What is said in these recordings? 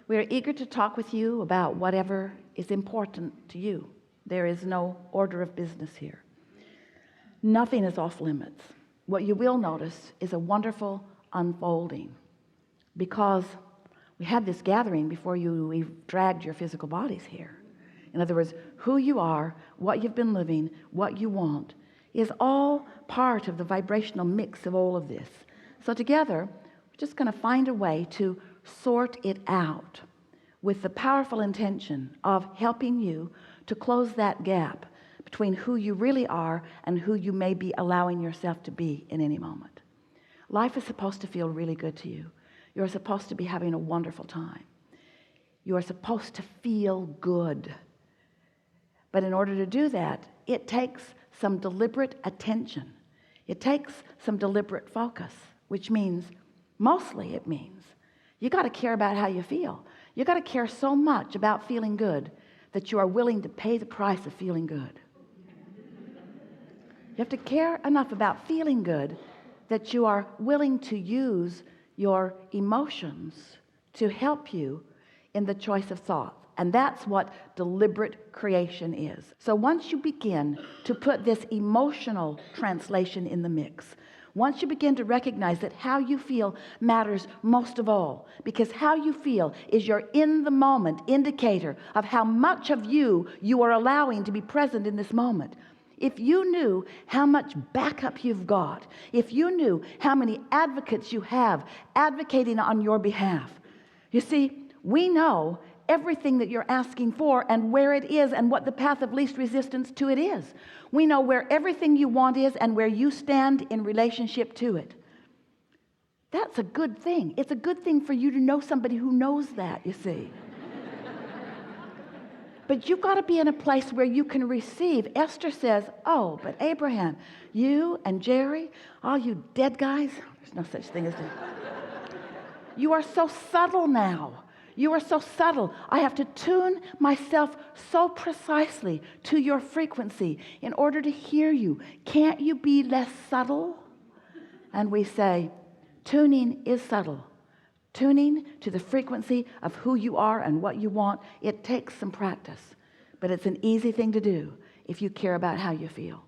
We are eager to talk with you about whatever is important to you. There is no order of business here. Nothing is off limits. What you will notice is a wonderful unfolding, because we had this gathering before we dragged your physical bodies here. In other words, who you are, what you've been living, what you want is all part of the vibrational mix of all of this. So together, we're just going to find a way to sort it out with the powerful intention of helping you to close that gap between who you really are and who you may be allowing yourself to be in any moment. Life is supposed to feel really good to you. You're supposed to be having a wonderful time. You are supposed to feel good. But in order to do that, it takes some deliberate attention. It takes some deliberate focus, which means, mostly it means, you got to care about how you feel. You got to care so much about feeling good that you are willing to pay the price of feeling good. You have to care enough about feeling good that you are willing to use your emotions to help you in the choice of thought. And that's what deliberate creation is. So once you begin to put this emotional translation in the mix, once you begin to recognize that how you feel matters most of all, because how you feel is your in the moment indicator of how much of you are allowing to be present in this moment. If you knew how much backup you've got, if you knew how many advocates you have advocating on your behalf, you see, we know everything that you're asking for and where it is and what the path of least resistance to it is. We know where everything you want is and where you stand in relationship to it. That's a good thing. It's a good thing for you to know somebody who knows that, you see. But you've got to be in a place where you can receive. Esther says, oh, but Abraham, you and Jerry, all you dead guys, there's no such thing as that. You are so subtle now. You are so subtle. I have to tune myself so precisely to your frequency in order to hear you. Can't you be less subtle? And we say, tuning is subtle. Tuning to the frequency of who you are and what you want, it takes some practice. But it's an easy thing to do if you care about how you feel.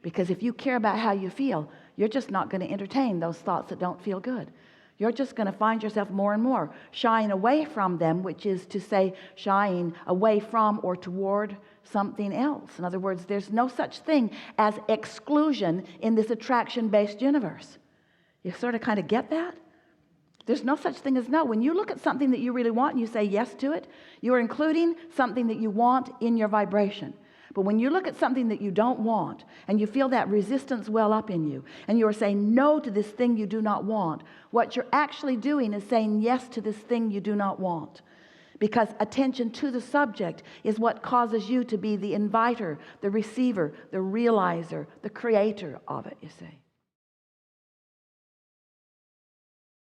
Because if you care about how you feel, you're just not going to entertain those thoughts that don't feel good. You're just going to find yourself more and more shying away from them, which is to say shying away from or toward something else. In other words, there's no such thing as exclusion in this attraction-based universe. You sort of kind of get that? There's no such thing as no. When you look at something that you really want and you say yes to it, you are including something that you want in your vibration. But when you look at something that you don't want and you feel that resistance well up in you and you are saying no to this thing you do not want, what you're actually doing is saying yes to this thing you do not want. Because attention to the subject is what causes you to be the inviter, the receiver, the realizer, the creator of it, you see.